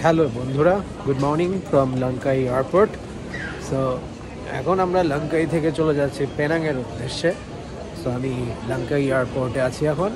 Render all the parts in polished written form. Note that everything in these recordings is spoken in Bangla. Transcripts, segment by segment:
হ্যালো বন্ধুরা, good morning from Langkawi airport. So এখন আমরা লঙ্কাই থেকে চলে যাচ্ছি পেনাংয়ের উদ্দেশ্যে। সো আমি লঙ্কাই এয়ারপোর্টে আছি এখন।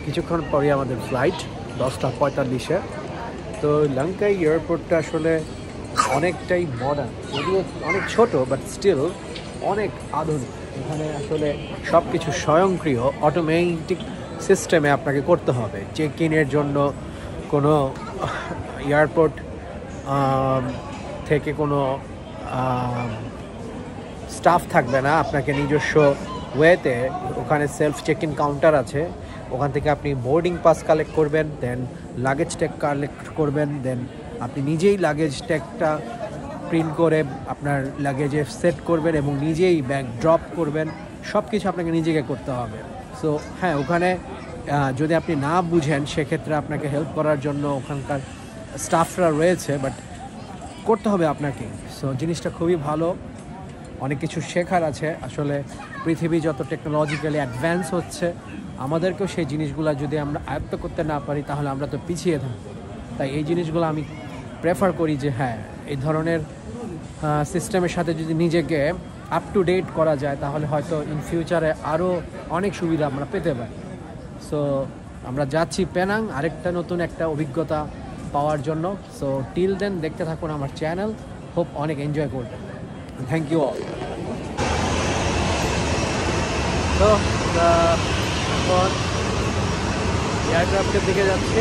কিছুক্ষণ পরে আমাদের ফ্লাইট 10:45-এ। তো লঙ্কাই এয়ারপোর্টটা আসলে অনেকটাই মডার্ন, যদিও অনেক ছোট, বাট স্টিল অনেক আধুনিক। এখানে আসলে সব কিছু স্বয়ংক্রিয় অটোমেটিক সিস্টেমে আপনাকে করতে হবে। চেক ইনের জন্য কোনো এয়ারপোর্ট থেকে কোনো স্টাফ থাকবে না। আপনাকে নিজস্ব ওয়েতে ওখানে সেলফ চেক ইন কাউন্টার আছে, ওখান থেকে আপনি বোর্ডিং পাস কালেক্ট করবেন, দেন লাগেজ ট্যাগ কালেক্ট করবেন, দেন আপনি নিজেই লাগেজ ট্যাগটা প্রিন্ট করে আপনার লাগেজে সেট করবেন এবং নিজেই ব্যাগ ড্রপ করবেন। সব কিছু আপনাকে নিজেকে করতে হবে। সো হ্যাঁ, ওখানে যদি আপনি না বুঝেন সেক্ষেত্রে আপনাকে হেল্প করার জন্য ওখানকার স্টাফরা রয়েছে, বাট করতে হবে আপনাকে। সো জিনিসটা খুবই ভালো, অনেক কিছু শেখার আছে। আসলে পৃথিবী যত টেকনোলজিক্যালি অ্যাডভান্স হচ্ছে, আমাদেরকেও সেই জিনিসগুলো যদি আমরা আয়ত্ত করতে না পারি তাহলে আমরা তো পিছিয়ে থাকবো। তাই এই জিনিসগুলো আমি প্রেফার করি যে হ্যাঁ, এই ধরনের সিস্টেমের সাথে যদি নিজেকে আপ টু ডেট করা যায় তাহলে হয়তো ইন ফিউচারে আরও অনেক সুবিধা আমরা পেতে পারি। সো আমরা যাচ্ছি পেনাং আরেকটা নতুন একটা অভিজ্ঞতা পাওয়ার জন্য। সো টিল দেন দেখতে থাকুন আমার চ্যানেল, হোপ অনেক এনজয় করবেন। Thank you all. তো এখন এয়ারক্রাফটের দিকে যাচ্ছি।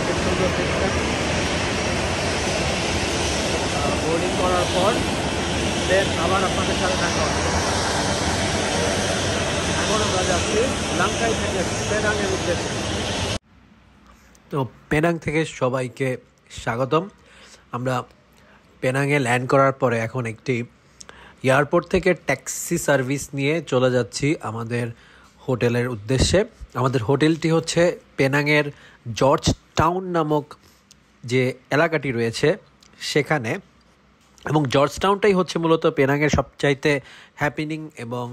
খুব সুন্দর সিস্টেম। বোর্ডিং করার পর দেন আবার আপনাদের সাথে দেখা হবে। এখন আমরা যাচ্ছি লঙ্কাই থেকে পেনাংয়ের উদ্দেশ্যে। তো পেনাং থেকে সবাইকে স্বাগতম। আমরা পেনাংয়ে ল্যান্ড করার পরে এখন একটি এয়ারপোর্ট থেকে ট্যাক্সি সার্ভিস নিয়ে চলে যাচ্ছি আমাদের হোটেলের উদ্দেশ্যে। আমাদের হোটেলটি হচ্ছে পেনাংয়ের জর্জ টাউন নামক যে এলাকাটি রয়েছে সেখানে, এবং জর্জ টাউনটাই হচ্ছে মূলত পেনাংয়ের সবচাইতে হ্যাপিনিং এবং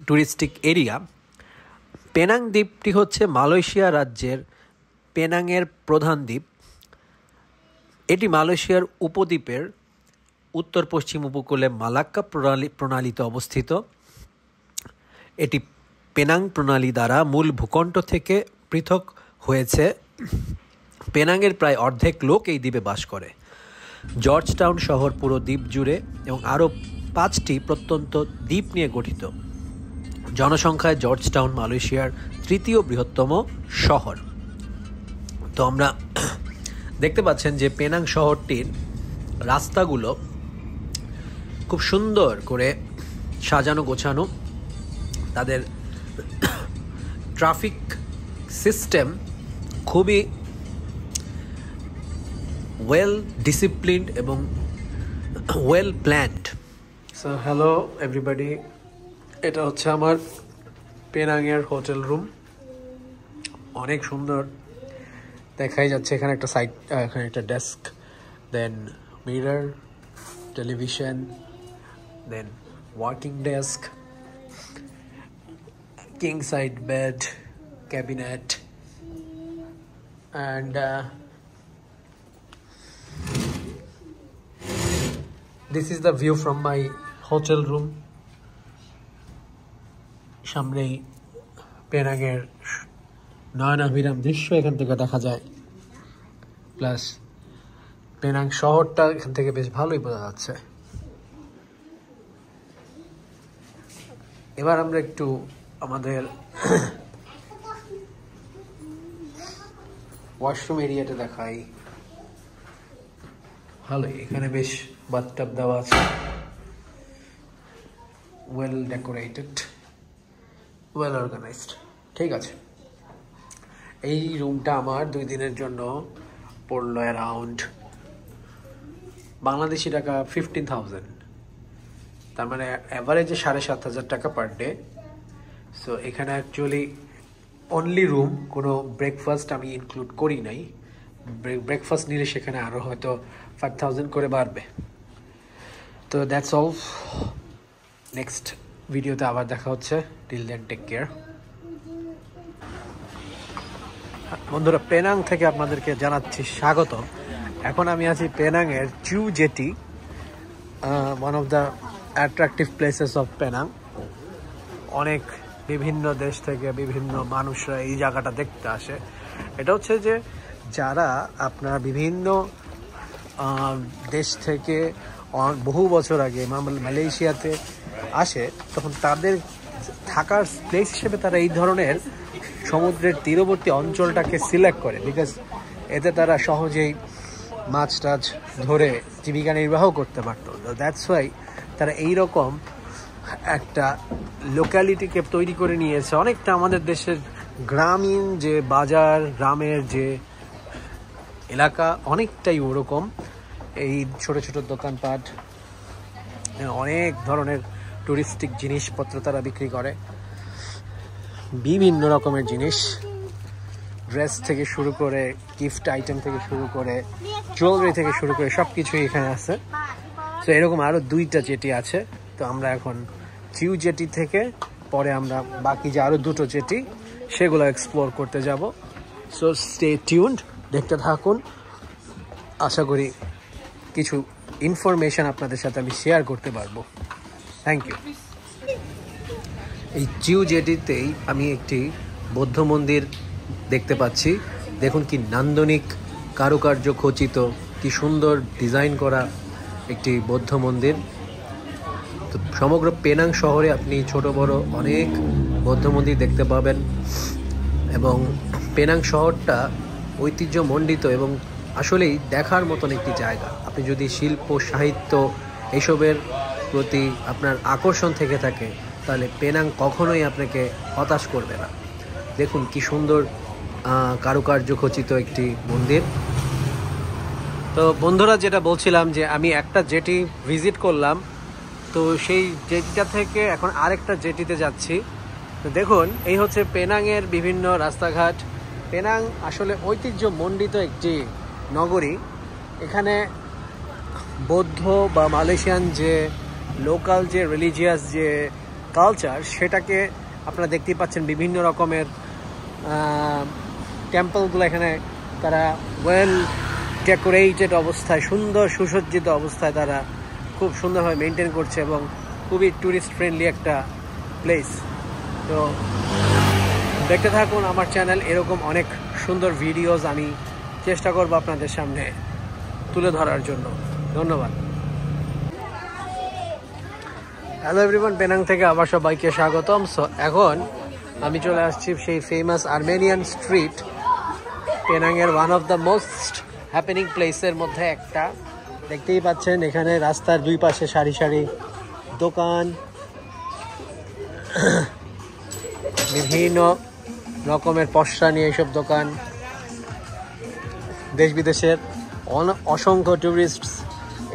টুরিস্টিক এরিয়া। পেনাং দ্বীপটি হচ্ছে মালয়েশিয়া রাজ্যের পেনাংয়ের প্রধান দ্বীপ। এটি মালয়েশিয়ার উপদ্বীপের উত্তর পশ্চিম উপকূলে মালাক্কা প্রণালীতে অবস্থিত। এটি পেনাং প্রণালী দ্বারা মূল ভূখণ্ড থেকে পৃথক হয়েছে। পেনাংয়ের প্রায় অর্ধেক লোক এই দ্বীপে বাস করে। জর্জ টাউন শহর পুরো দ্বীপ জুড়ে এবং আরও 5টি প্রত্যন্ত দ্বীপ নিয়ে গঠিত। জনসংখ্যায় জর্জ টাউন মালয়েশিয়ার 3য় বৃহত্তম শহর। তো আমরা দেখতে পাচ্ছেন যে পেনাং শহরটির রাস্তাগুলো খুব সুন্দর করে সাজানো গোছানো। তাদের ট্রাফিক সিস্টেম খুবই ওয়েল ডিসিপ্লিনড এবং well planned. So hello everybody, এটা হচ্ছে আমার পেনাংয়ের হোটেল রুম। অনেক সুন্দর দেখাই যাচ্ছে। এখানে একটা এখানে একটা desk, then mirror, television, then working desk, king side bed, cabinet, and this is the view from my hotel room. সামনেই পেনাংয়ের নয়নাভিরাম দৃশ্য এখান থেকে দেখা যায়, প্লাস পেনাং শহরটা এখান থেকে বেশ ভালোই বোঝা যাচ্ছে। এবার আমরা একটু আমাদের ওয়াশরুম এরিয়াটা দেখাই। ভালোই, এখানে বেশ বাথটাব দেওয়া আছে, ওয়েল ডেকোরেটেড, ওয়েল অর্গানাইজড। ঠিক আছে, এই রুমটা আমার 2 দিনের জন্য পড়লো অ্যারাউন্ড বাংলাদেশি টাকা 15,000, তার মানে অ্যাভারেজে 7,500 টাকা পার ডে। সো এখানে অ্যাকচুয়ালি অনলি রুম, কোনো ব্রেকফাস্ট আমি ইনক্লুড করি নাই। ব্রেকফাস্ট নিলে সেখানে আরও হয়তো 5,000 করে বাড়বে। তো দ্যাটস অল। নেক্সট ভিডিওতে আবার দেখা হচ্ছে। Till then take care. বন্ধুরা, পেনাং থেকে আপনাদেরকে জানাচ্ছি স্বাগত। এখন আমি আছি পেনাংয়ের Chew jetty, one of the attractive places of Penang. অনেক বিভিন্ন দেশ থেকে বিভিন্ন মানুষরা এই জায়গাটা দেখতে আসে। এটা হচ্ছে যে যারা আপনার বিভিন্ন দেশ থেকে বহু বছর আগে মালয়েশিয়াতে আসে, তখন তাদের থাকার প্লেস হিসেবে তারা এই ধরনের সমুদ্রের তীরবর্তী অঞ্চলটাকে সিলেক্ট করে, বিকজ এতে তারা সহজেই মাছ টাছ ধরে জীবিকা নির্বাহ করতে পারতো। দ্যাটস ওয়াই তারা এইরকম একটা লোক্যালিটিকে তৈরি করে নিয়েছে, অনেকটা আমাদের দেশের গ্রামীণ যে বাজার, গ্রামের যে এলাকা, অনেকটাই ওরকম। এই ছোট ছোট দোকানপাট, অনেক ধরনের টুরিস্টিক জিনিসপত্র তারা বিক্রি করে, বিভিন্ন রকমের জিনিস, ড্রেস থেকে শুরু করে, গিফট আইটেম থেকে শুরু করে, জুয়েলারি থেকে শুরু করে সব কিছুই এখানে আছে। তো এরকম আরও 2টা জেটি আছে। তো আমরা এখন চিউ জেটি থেকে পরে আমরা বাকি যে আরও 2টো জেটি সেগুলো এক্সপ্লোর করতে যাব। সো স্টে টিউনড, দেখতে থাকুন। আশা করি কিছু ইনফরমেশন আপনাদের সাথে আমি শেয়ার করতে পারবো। Thank you. এই চিউ জেটিতেই আমি একটি বৌদ্ধ মন্দির দেখতে পাচ্ছি। দেখুন কি নান্দনিক কারুকার্য খচিত, কি সুন্দর ডিজাইন করা একটি বৌদ্ধ মন্দির। তো সমগ্র পেনাং শহরে আপনি ছোট বড় অনেক বৌদ্ধ মন্দির দেখতে পাবেন, এবং পেনাং শহরটা ঐতিহ্যমণ্ডিত এবং আসলেই দেখার মতন একটি জায়গা। আপনি যদি শিল্প, সাহিত্য এসবের প্রতি আপনার আকর্ষণ থেকে থাকে, তাহলে পেনাং কখনোই আপনাকে হতাশ করবে না। দেখুন কি সুন্দর কারুকার্য খচিত একটি মন্দির। তো বন্ধুরা, যেটা বলছিলাম যে আমি একটা জেটি ভিজিট করলাম, তো সেই জেটিটা থেকে এখন আরেকটা জেটিতে যাচ্ছি। তো দেখুন, এই হচ্ছে পেনাংয়ের বিভিন্ন রাস্তাঘাট। পেনাং আসলে ঐতিহ্যমণ্ডিত একটি নগরী। এখানে বৌদ্ধ বা মালয়েশিয়ান যে লোকাল যে রিলিজিয়াস যে কালচার, সেটাকে আপনারা দেখতেই পাচ্ছেন। বিভিন্ন রকমের টেম্পলগুলো এখানে তারা ওয়েল ডেকোরেটেড অবস্থায়, সুন্দর সুসজ্জিত অবস্থায় তারা খুব সুন্দরভাবে মেনটেন করছে, এবং খুবই ট্যুরিস্ট ফ্রেন্ডলি একটা প্লেস। তো দেখতে থাকুন আমার চ্যানেল, এরকম অনেক সুন্দর ভিডিওস আমি চেষ্টা করব আপনাদের সামনে তুলে ধরার জন্য। ধন্যবাদ। হ্যালো এভরিওয়ান, পেনাং থেকে আবার সবাইকে স্বাগতম। সো এখন আমি চলে আসছি সেই ফেমাস আর্মেনিয়ান স্ট্রিট, পেনাংয়ের one of the most happening প্লেসের মধ্যে একটা। দেখতেই পাচ্ছেন এখানে রাস্তার দুই পাশে সারি সারি দোকান, বিভিন্ন রকমের পসরা নিয়ে এইসব দোকান। দেশ বিদেশের অসংখ্য ট্যুরিস্ট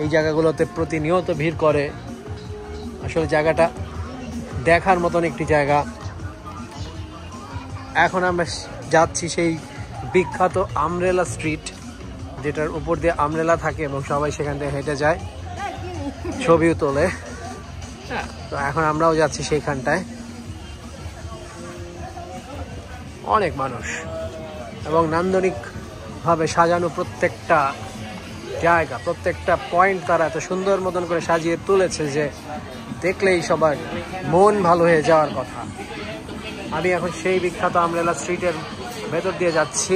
এই জায়গাগুলোতে প্রতিনিয়ত ভিড় করে। আসলে জায়গাটা দেখার মতন একটি জায়গা। এখন আমরা যাচ্ছি সেই বিখ্যাত আমরেলা স্ট্রিট, যেটার উপর দিয়ে আমরেলা থাকে এবং সবাই সেখান থেকে হেঁটে যায়, ছবিও তোলে। তো এখন আমরাও যাচ্ছি সেইখানটায়। অনেক মানুষ এবং নান্দনিকভাবে সাজানো প্রত্যেকটা জায়গা, প্রত্যেকটা পয়েন্ট তারা এত সুন্দর মতন করে সাজিয়ে তুলেছে যে দেখলেই সবার মন ভালো হয়ে যাওয়ার কথা। আমি এখন সেই বিখ্যাত আমরেলা স্ট্রিটের ভেতর দিয়ে যাচ্ছি।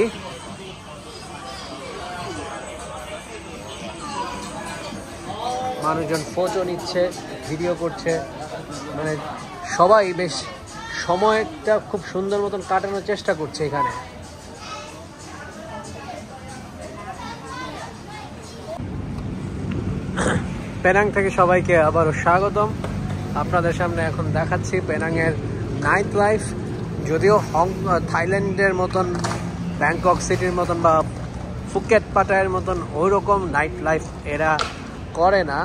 মানুষজন ফটো নিচ্ছে, ভিডিও করছে, মানে সবাই বেশ সময়টা খুব সুন্দর মতন কাটানোর চেষ্টা করছে এখানে। পেনাং থেকে সবাইকে আবারও স্বাগতম। আপনাদের সামনে এখন দেখাচ্ছি পেনাংয়ের নাইট লাইফ। যদিও থাইল্যান্ডের মতন, ব্যাংকক সিটির মতন বা ফুকেট পাটায়ের মতন ওই রকম নাইট লাইফ এরা করে না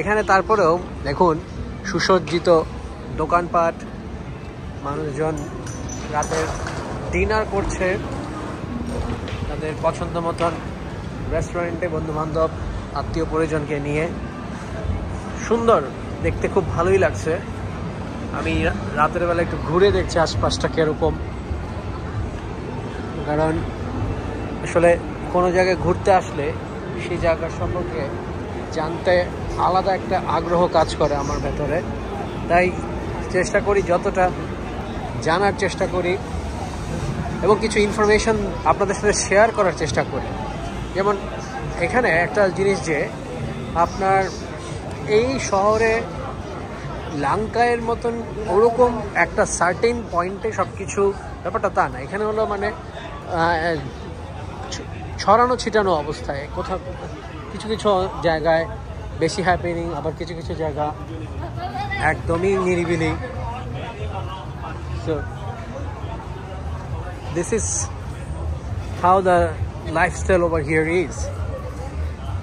এখানে, তারপরেও দেখুন সুসজ্জিত দোকানপাট, মানুষজন রাতের ডিনার করছে তাদের পছন্দ মতন রেস্টুরেন্টে, বন্ধুবান্ধব আত্মীয় পরিজনকে নিয়ে। সুন্দর দেখতে, খুব ভালোই লাগছে। আমি রাতের বেলা একটু ঘুরে দেখছি আশপাশটা কীরকম। কারণ আসলে কোনো জায়গায় ঘুরতে আসলে সেই জায়গার সম্পর্কে জানতে আলাদা একটা আগ্রহ কাজ করে আমার ভেতরে। তাই চেষ্টা করি যতটা জানার চেষ্টা করি এবং কিছু ইনফরমেশন আপনাদের সাথে শেয়ার করার চেষ্টা করি। যেমন এখানে একটা জিনিস যে আপনার এই শহরে লাঙ্কায়ের মতন ওরকম একটা সার্টেন পয়েন্টে সব কিছু ব্যাপারটা তা না। এখানে হলো মানে ছড়ানো ছিটানো অবস্থায়, কোথাও কিছু কিছু জায়গায় বেশি হ্যাপেনিং, আবার কিছু কিছু জায়গা একদমই নিরিবিলি। So this is how the lifestyle over here is.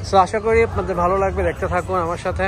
So আশা করি আপনাদের ভালো লাগবে, দেখতে থাকুন আমার সাথে।